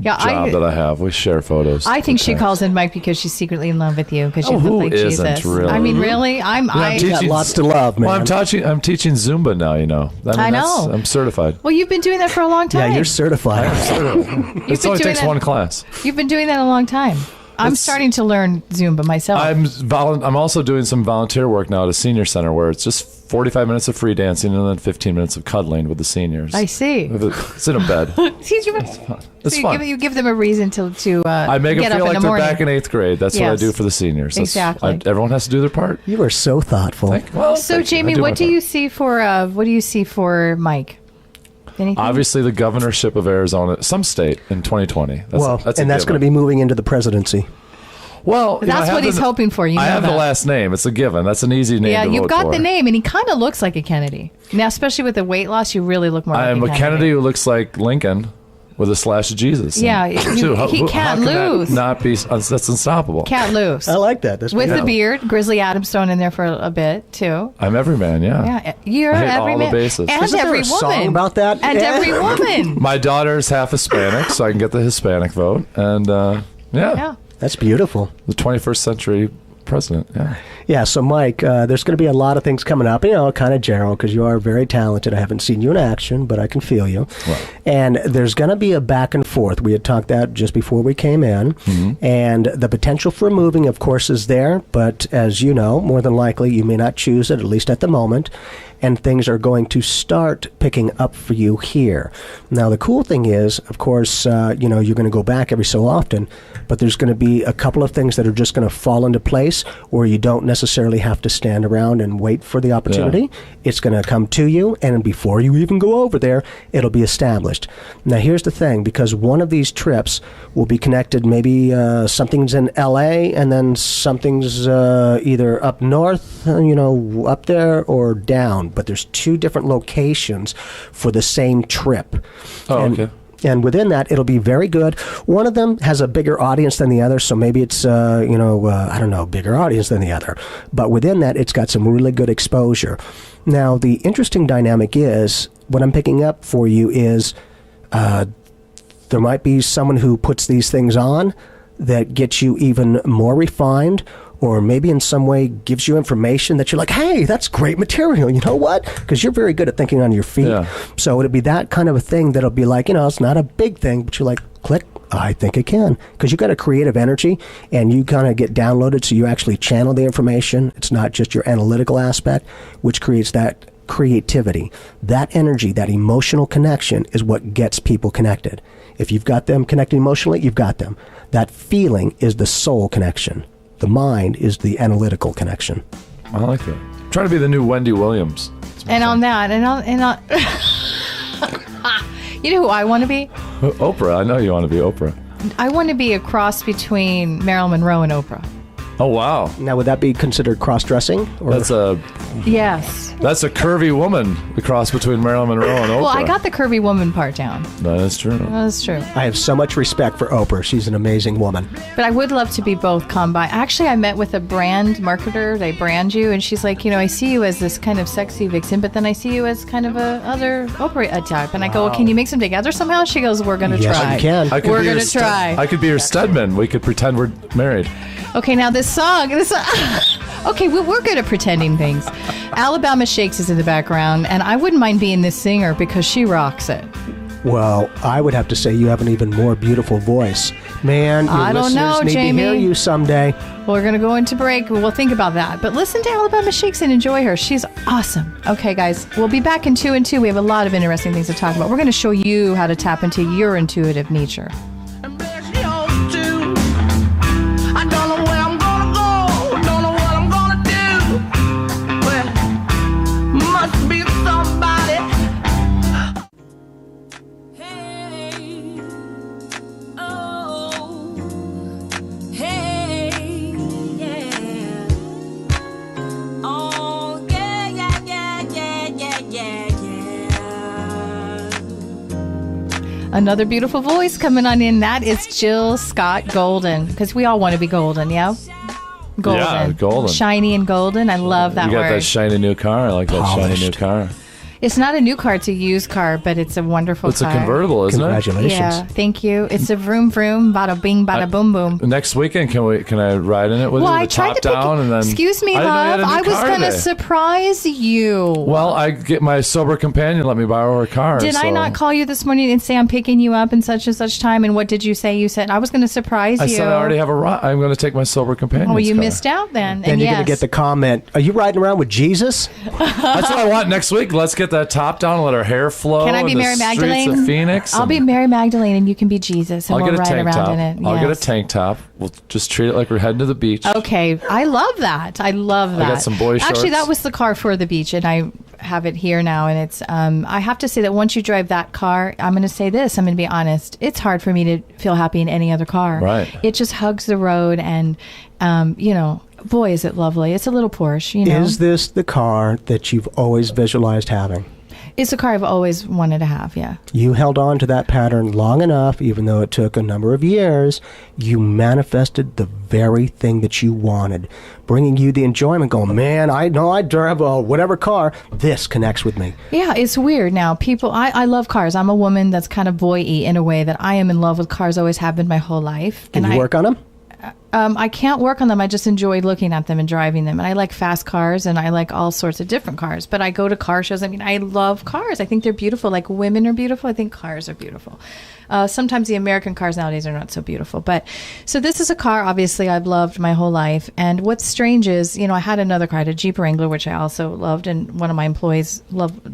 job that I have. We share photos. I think she calls in Mike because she's secretly in love with you because you look who like isn't, Jesus. really? I mean, really? You got lots to love, man. Well, I'm teaching Zumba now. I know. I'm certified. Well, you've been doing that for a long time. Yeah, you're certified. It only takes one class. You've been doing that a long time. I'm starting to learn Zumba myself. I'm also doing some volunteer work now at a senior center where it's just 45 minutes of free dancing and then 15 minutes of cuddling with the seniors. I see. It's in a bed. It's fun. You give them a reason to I make them get feel up in like the they're morning. back in 8th grade. That's what I do for the seniors. Exactly. Everyone has to do their part. You are so thoughtful. So, Jamie, what do you see for Mike? Anything? Obviously, the governorship of Arizona, some state in 2020. That's going to be moving into the presidency. Well, that's what he's hoping for. I have the last name. It's a given. That's an easy name. Yeah, to you've vote got for. the name, and he kind of looks like a Kennedy. Now, especially with the weight loss, you really look more like a Kennedy. I'm a Kennedy who looks like Lincoln with a slash of Jesus. Yeah, he can't lose. Not be. That's unstoppable. Can't lose. I like that. That's with the beard. Grizzly Adams thrown in there for a bit too. I'm every man. Yeah. Yeah, you're I hit every all man. the bases. And Isn't every there a woman. song about that? And every woman. My daughter's half Hispanic, so I can get the Hispanic vote. And Yeah. That's beautiful. The 21st century president. Yeah. Yeah, so Mike, there's going to be a lot of things coming up, kind of general, because you are very talented. I haven't seen you in action, but I can feel you. Right. And there's going to be a back and forth. We had talked that just before we came in. Mm-hmm. And the potential for moving, of course, is there. But as you know, more than likely, you may not choose it, at least at the moment. And things are going to start picking up for you here. Now, the cool thing is, of course, you're going to go back every so often, but there's going to be a couple of things that are just going to fall into place where you don't necessarily have to stand around and wait for the opportunity. Yeah. It's going to come to you, and before you even go over there, it'll be established. Now, here's the thing, because one of these trips will be connected, maybe something's in L.A., and then something's either up north, up there, or down. But there's two different locations for the same trip. Okay. And within that, it'll be very good. One of them has a bigger audience than the other, so maybe it's, I don't know, bigger audience than the other. But within that, it's got some really good exposure. Now, the interesting dynamic is, what I'm picking up for you is there might be someone who puts these things on that gets you even more refined, or maybe in some way gives you information that you're like, hey, that's great material. You know what? Because you're very good at thinking on your feet. Yeah. So it'll be that kind of a thing that'll be like, it's not a big thing, but you're like, click, I think it can. Because you got a creative energy, and you kind of get downloaded, so you actually channel the information. It's not just your analytical aspect, which creates that creativity. That energy, that emotional connection is what gets people connected. If you've got them connected emotionally, you've got them. That feeling is the soul connection. The mind is the analytical connection. I like that. Try to be the new Wendy Williams. And on that, you know who I want to be? Oprah. I know you want to be Oprah. I want to be a cross between Marilyn Monroe and Oprah. Oh, wow. Now, would that be considered cross-dressing? Or? Yes. That's a curvy woman, the cross between Marilyn Monroe and Oprah. Well, I got the curvy woman part down. That is true. That's true. I have so much respect for Oprah. She's an amazing woman. But I would love to be both combined. Actually, I met with a brand marketer. They brand you, and she's like, I see you as this kind of sexy vixen, but then I see you as kind of a other Oprah type. And I go, well, can you mix them together somehow? She goes, we're going to try. Yes, you can. We're going to try. I could be your Stedman. We could pretend we're married. Okay, now this song. Okay, we're good at pretending things. Alabama Shakes is in the background, and I wouldn't mind being this singer because she rocks it. Well, I would have to say you have an even more beautiful voice. Man, your I don't know, listeners need Jamie. to hear you someday. We're going to go into break. We'll think about that. But listen to Alabama Shakes and enjoy her. She's awesome. Okay, guys, we'll be back in 2 and 2. We have a lot of interesting things to talk about. We're going to show you how to tap into your intuitive nature. Another beautiful voice coming on in. That is Jill Scott Golden, because we all want to be golden, yeah? Golden. Yeah, golden. Shiny and golden. I love that word. You got that shiny new car. I like that shiny new car. It's not a new car, it's a used car, but it's a wonderful car. It's a convertible, isn't Congratulations. it? Yeah, thank you. It's a vroom vroom, bada bing, bada boom boom. Next weekend, can I ride in it with you? I with the tried top to pick down you. and then. Excuse me, I didn't know you had love. a new I was car going to today. surprise you. Well, I get my sober companion let me borrow her car. Did I not call you this morning and say I'm picking you up in such and such time? And what did you say? You said I was going to surprise you. I said I already have a ride. I'm going to take my sober companion. Oh, you missed out then. Then and you're going to get the comment, are you riding around with Jesus? That's what I want next week. Let's get that top down and let her hair flow. Can I be in the Mary streets Magdalene? Of Phoenix. I'll be Mary Magdalene and you can be Jesus, and I'll we'll get a ride tank around top. in it. I'll get a Yes. tank top. We'll just treat it like we're heading to the beach. Okay, I love that. I love that. I got some boy shorts. Actually, that was the car for the beach, and I have it here now. And it's. I have to say that once you drive that car, I'm going to say this. I'm going to be honest. It's hard for me to feel happy in any other car. Right. It just hugs the road, and boy, is it lovely. It's a little Porsche. Is this the car that you've always visualized having? It's a car I've always wanted to have. Yeah. You held on to that pattern long enough, even though it took a number of years. You manifested the very thing that you wanted, bringing you the enjoyment, going, man, I know I drive a whatever car. This connects with me. Yeah, it's weird now. People, I love cars. I'm a woman that's kind of boy-y in a way that I am in love with cars, always have been my whole life. Can you work on them? I can't work on them. I just enjoy looking at them and driving them. And I like fast cars, and I like all sorts of different cars. But I go to car shows. I mean, I love cars. I think they're beautiful. Like women are beautiful. I think cars are beautiful. Sometimes the American cars nowadays are not so beautiful. But so this is a car, obviously, I've loved my whole life. And what's strange is, I had another car, I had a Jeep Wrangler, which I also loved. And one of my employees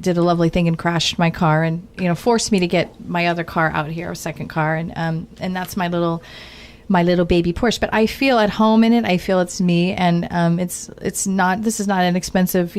did a lovely thing and crashed my car and, forced me to get my other car out here, a second car. And that's my little baby Porsche, but I feel at home in it. I feel it's me, and this is not an expensive,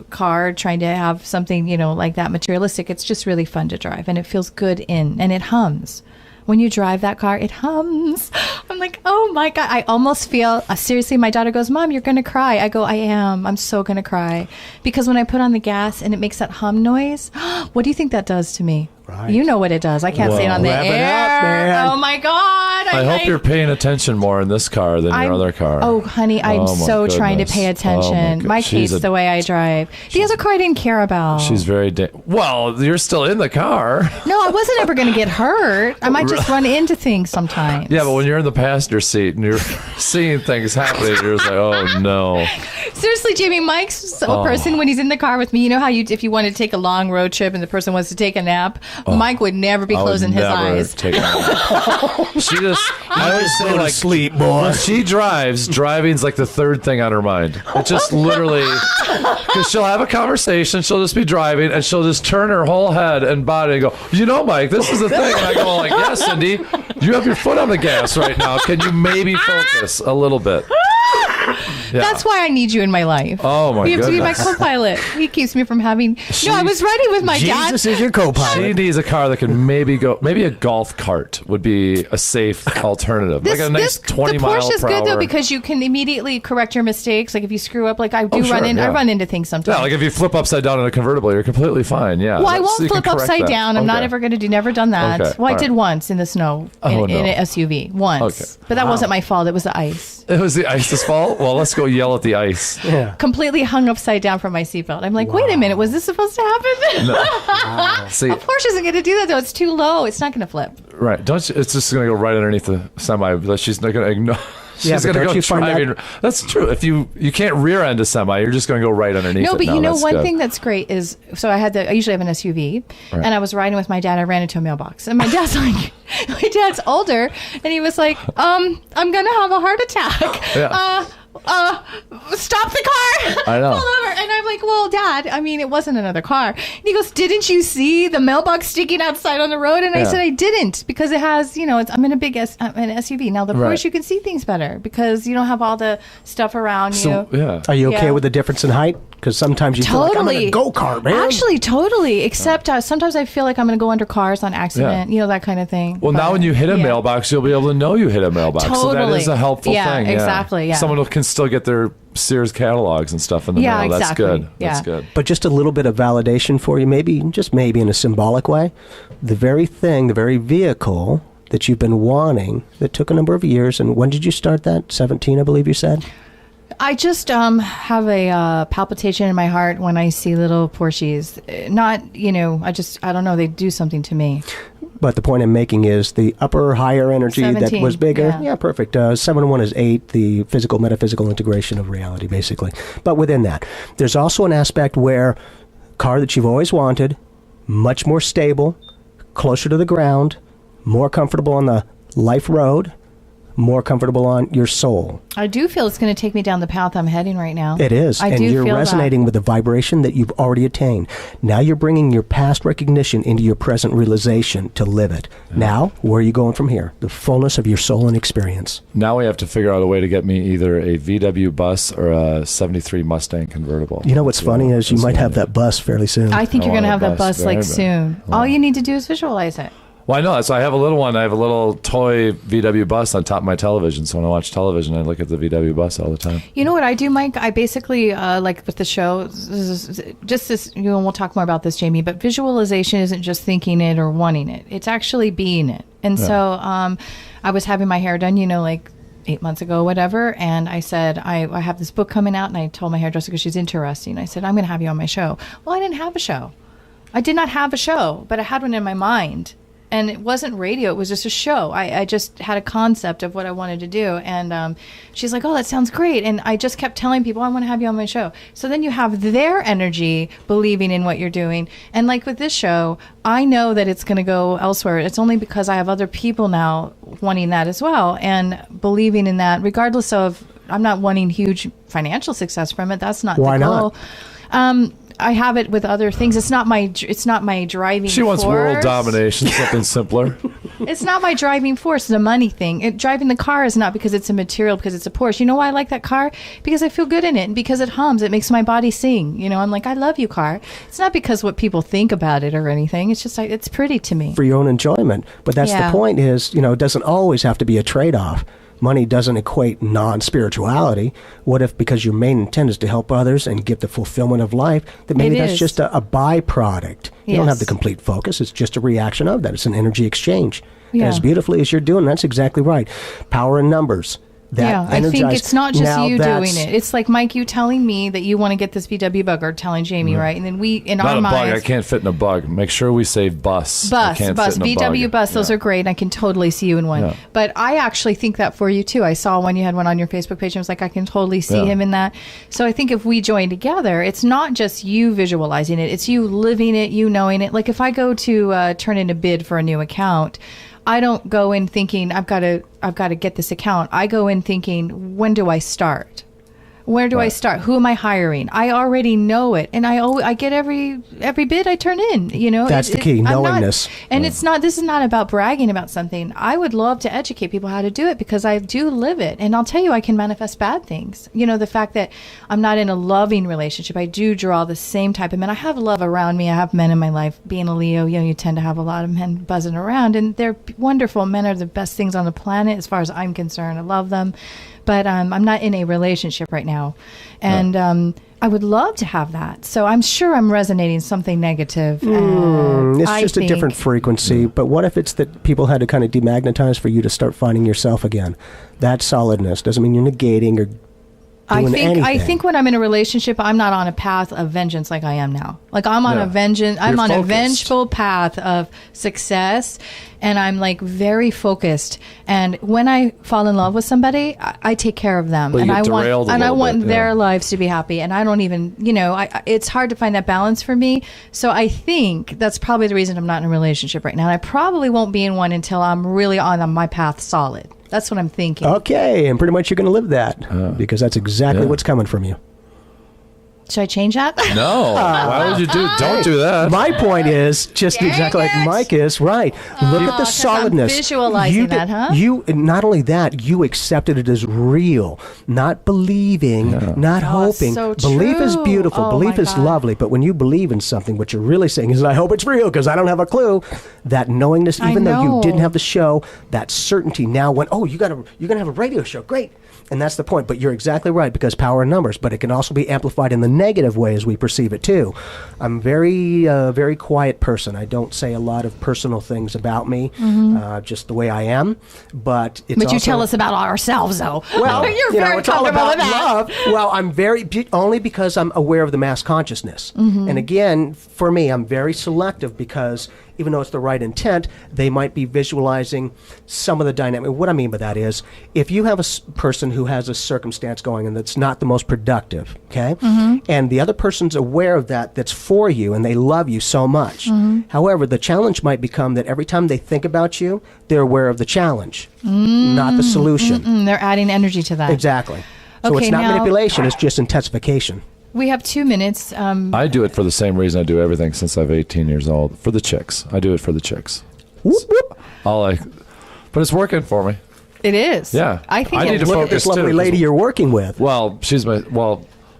car trying to have something, like that materialistic. It's just really fun to drive, and it feels good and it hums. When you drive that car, it hums. I'm like, oh my God. I almost feel, seriously, my daughter goes, Mom, you're going to cry. I go, I am. I'm so going to cry. Because when I put on the gas and it makes that hum noise, what do you think that does to me? Right. You know what it does. I can't say it on the Rev it air. up, man. Oh my God. God. I hope you're paying attention more in this car than your other car. Oh, honey, I'm so trying to pay attention. Mike hates the way I drive. The other car I didn't care about. She's very... well, you're still in the car. No, I wasn't ever going to get hurt. I might just run into things sometimes. Yeah, but when you're in the passenger seat and you're seeing things happening, you're just like, oh, no. Seriously, Jamie, Mike's a person when he's in the car with me. You know how if you want to take a long road trip and the person wants to take a nap, Mike would never be closing his eyes. Take a nap. She just... I always say, like, sleep, boy. When she drives, driving's like the third thing on her mind. It just literally... Because she'll have a conversation, she'll just be driving, and she'll just turn her whole head and body and go, you know, Mike, this is the thing. And I go like, yes, Cindy, you have your foot on the gas right now. Can you maybe focus a little bit? Yeah. That's why I need you in my life. Oh, my You have to be my goodness. co-pilot. He keeps me from having... No, I was riding with my dad. Jesus is your co-pilot. She needs a car that can maybe go... Maybe a golf cart would be a safe alternative. Like a nice 20 mile per hour. The Porsche is good, though, because you can immediately correct your mistakes. Like, if you screw up, like I do sure, I run into things sometimes. Yeah, like if you flip upside down in a convertible, you're completely fine. Yeah. Well, I So won't you can flip upside correct that. down. I'm not Okay. ever going to do. Never done that. Okay, Well, I all did right. once in the snow Oh, in no. an SUV once, Okay. but that wasn't my fault. It was the ice. It was the ice's fault? Well, let's go yell at the ice. Yeah. Completely hung upside down from my seatbelt. I'm like, wait a minute, was this supposed to happen? See, A Porsche isn't going to do that though. It's too low. It's not going to flip. right. Don't you, it's just going to go right underneath the semi. But she's not going to ignore. Yeah, She's but going to don't go you find that- driving. That's true. If you can't rear end a semi, you're just going to go right underneath No, it. but you know, that's one good. thing that's great is, so I usually have an SUV, Right. and I was riding with my dad. I ran into a mailbox, and my dad's like, my dad's older, and he was like, I'm gonna have a heart attack. Yeah. Stop the car. I know. Pull over. And I'm like, well, Dad, I mean, it wasn't another car. And he goes, didn't you see the mailbox sticking outside on the road? And I Yeah. said, I didn't, because it has, I'm in a big an SUV. Now, the Right. Porsche, you can see things better because you don't have all the stuff around So, you. yeah. Are you okay Yeah. with the difference in height? Because sometimes you feel like I'm in a go-kart, man. Actually, totally. Except sometimes I feel like I'm going to go under cars on accident, that kind of thing. Well, now But, when you hit a yeah. mailbox, you'll be able to know you hit a mailbox. So that Totally. is a helpful Yeah, thing. exactly, yeah. Someone can still get their Sears catalogs and stuff in the Yeah, mail. That's exactly. good. Yeah. That's good. But just a little bit of validation for you, maybe, just maybe in a symbolic way. The very thing, the very vehicle that you've been wanting that took a number of years, and when did you start that? 17, I believe you said? I just have a palpitation in my heart when I see little Porsches. Not, I don't know. They do something to me. But the point I'm making is the upper, higher energy that 17, was bigger. yeah. Yeah, perfect. 7 and 1 is 8, the physical, metaphysical integration of reality, basically. But within that, there's also an aspect where car that you've always wanted, much more stable, closer to the ground, more comfortable on the life road, more comfortable on your soul. I do feel it's going to take me down the path I'm heading right now. It is. I and do you're feel resonating with the vibration that you've already attained. Now you're bringing your past recognition into your present realization to live it. Now, where are you going from here? The fullness of your soul and experience. Now we have to figure out a way to get me either a VW bus or a 73 Mustang convertible. You know what's So, funny is you that's might what have I that bus fairly soon. I think I you're going to want have a that bus bus like very soon. bad. All you need to do is visualize it. Well, I know. So I have a little one. I have a little toy VW bus on top of my television. So when I watch television, I look at the VW bus all the time. You know what I do, Mike? I basically, like with the show, just this, we'll talk more about this, Jamie, but visualization isn't just thinking it or wanting it. It's actually being it. And so I was having my hair done, like 8 months ago, whatever. And I said, I have this book coming out. And I told my hairdresser, because she's interesting, I said, I'm going to have you on my show. Well, I didn't have a show. I did not have a show, but I had one in my mind. And it wasn't radio. It was just a show. I just had a concept of what I wanted to do. And she's like, oh, that sounds great. And I just kept telling people, I want to have you on my show. So then you have their energy believing in what you're doing. And like with this show, I know that it's going to go elsewhere. It's only because I have other people now wanting that as well and believing in that, regardless of, I'm not wanting huge financial success from it. That's not Why the goal. not? I have it with other things. It's not my driving force. She wants world domination, something simpler. It's not my driving force. It's a money thing. Driving the car is not because it's a material, because it's a Porsche. You know why I like that car? Because I feel good in it, and because it hums. It makes my body sing. I'm like, I love you, car. It's not because what people think about it or anything. It's just like, it's pretty to me. For your own enjoyment. But that's Yeah. the point is, it doesn't always have to be a trade-off. Money doesn't equate non-spirituality. What if, because your main intent is to help others and give the fulfillment of life, that maybe It that's is. just a byproduct? You don't have Yes. the complete focus. It's just a reaction of that. It's an energy exchange. Yeah. as beautifully as you're doing. That's exactly right. Power in numbers. I think it's not just you doing it. It's like, Mike, you telling me that you want to get this VW bug, or telling Jamie, right? And then we, in Not our a minds... bug. I can't fit in a bug. Make sure we say bus. I can't fit in a VW bug. bus. Those are great. I can totally see you in one. Yeah. But I actually think that for you, too. I saw one, you had one on your Facebook page, and I was like, I can totally see him in that. So I think if we join together, it's not just you visualizing it. It's you living it, you knowing it. Like if I go to turn in a bid for a new account, I don't go in thinking I've got to get this account. I go in thinking, when do I start? Where do I start? Who am I hiring? I already know it, and I get every bid I turn in. You know, that's the key, knowingness. And it's not. This is not about bragging about something. I would love to educate people how to do it because I do live it, and I'll tell you, I can manifest bad things. You know, the fact that I'm not in a loving relationship, I do draw the same type of men. I have love around me. I have men in my life. Being a Leo, you know, you tend to have a lot of men buzzing around, and they're wonderful. Men are the best things on the planet, as far as I'm concerned. I love them. But I'm not in a relationship right now. And I would love to have that. So I'm sure I'm resonating something negative. It's just a different frequency. But what if it's that people had to kind of demagnetize for you to start finding yourself again? That solidness doesn't mean you're negating or doing anything. I think when I'm in a relationship, I'm not on a path of vengeance like I am now. Like I'm on a vengeful path of success, and I'm like very focused. And when I fall in love with somebody, I take care of them, and I want their lives to be happy. And I don't even, you know, it's hard to find that balance for me. So I think that's probably the reason I'm not in a relationship right now. And I probably won't be in one until I'm really on my path solid. That's what I'm thinking. Okay, and pretty much you're going to live that because that's exactly what's coming from you. Should I change that? No. Why would you don't do that? My point is just exactly like Mike is, right. Look at the solidness. I'm visualizing that, huh? You, not only that, you accepted it as real, not believing, not hoping. So Belief is true. beautiful. Belief is lovely. But when you believe in something, what you're really saying is, I hope it's real because I don't have a clue. That knowingness, even though you didn't have the show, that certainty now went, you're going to have a radio show. Great. And that's the point. But you're exactly right because power in numbers. But it can also be amplified in the negative way as we perceive it too. I'm very quiet person. I don't say a lot of personal things about me, just the way I am. But you tell us about ourselves, though. Well, you're very it's all comfortable about with that. love. Well, I'm only because I'm aware of the mass consciousness. And again, for me, I'm very selective because even though it's the right intent, they might be visualizing some of the dynamic. What I mean by that is, if you have a person who has a circumstance going and that's not the most productive, okay, and the other person's aware of that's for you, and they love you so much. However, the challenge might become that every time they think about you, they're aware of the challenge, not the solution. They're adding energy to that. Exactly. So it's not manipulation; it's just intensification. We have 2 minutes. I do it for the same reason I do everything since I'm 18 years old. For the chicks. I do it for the chicks. Whoop, whoop. But it's working for me. It is. Yeah. I think I need to Look at this lovely lady you're working with. Well,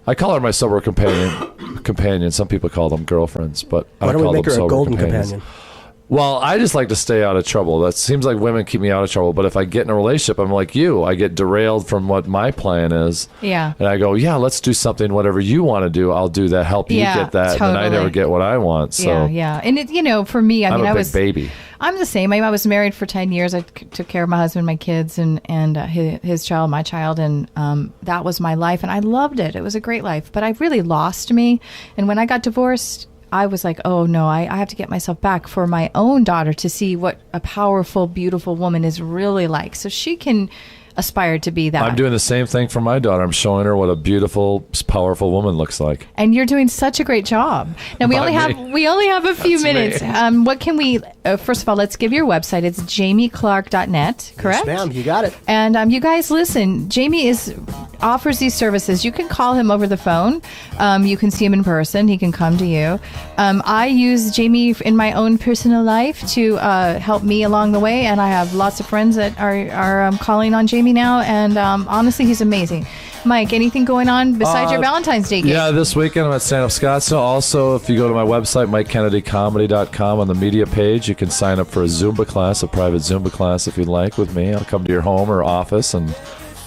I call her my sober companion. Some people call them girlfriends, but Why I don't call we make them her a sober golden companions. companion? Well, I just like to stay out of trouble. That seems like women keep me out of trouble. But if I get in a relationship, I'm like you. I get derailed from what my plan is. Yeah. And I go, let's do something. Whatever you want to do, I'll do that. Help you get that. Totally. And I never get what I want. So yeah. And it, for me, I'm a big baby. I'm the same. I was married for 10 years. I took care of my husband, my kids, and his child, my child, and that was my life. And I loved it. It was a great life. But I really lost me. And when I got divorced, I was like, oh no, I have to get myself back for my own daughter to see what a powerful, beautiful woman is really like. So she can aspire to be that. I'm doing the same thing for my daughter. I'm showing her what a beautiful, powerful woman looks like. And you're doing such a great job. Now we only have a few minutes. What can we? First of all, let's give your website. It's jamieclark.net. Correct? Yes, ma'am. You got it. And you guys, listen. Jamie offers these services. You can call him over the phone. You can see him in person. He can come to you. I use Jamie in my own personal life to help me along the way, and I have lots of friends that are calling on Jamie now, and honestly, he's amazing. Mike, anything going on besides your Valentine's Day game? Yeah, this weekend I'm at Stand Up Scottsdale. Also, if you go to my website, MikeKennedyComedy.com, on the media page, you can sign up for a Zumba class, a private Zumba class if you'd like with me. I'll come to your home or office and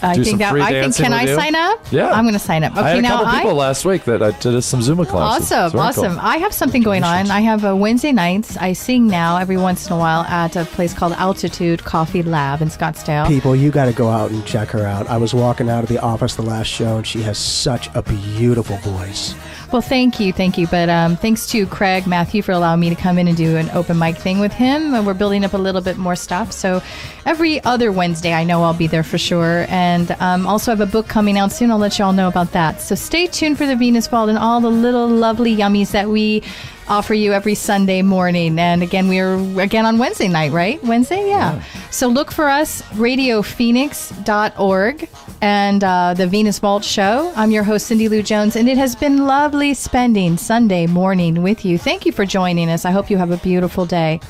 I do think some that. free I think. dancing Can with I you. sign up? Yeah, I'm going to sign up. Okay, I had a now couple people last week that I did some Zumba classes. It's very Awesome. cool. I have something going on. I have a Wednesday nights. I sing now every once in a while at a place called Altitude Coffee Lab in Scottsdale. People, you got to go out and check her out. I was walking out of the office the last show, and she has such a beautiful voice. Well, thank you. But thanks to Craig Matthew for allowing me to come in and do an open mic thing with him. And we're building up a little bit more stuff. So every other Wednesday, I know I'll be there for sure. And also have a book coming out soon. I'll let you all know about that. So stay tuned for the Venus Vault and all the little lovely yummies that we offer you every Sunday morning. And again, we are again on Wednesday night, right? Wednesday? Yeah. So look for us, radiophoenix.org and the Venus Vault Show. I'm your host, Cindy Lou Jones, and it has been lovely spending Sunday morning with you. Thank you for joining us. I hope you have a beautiful day.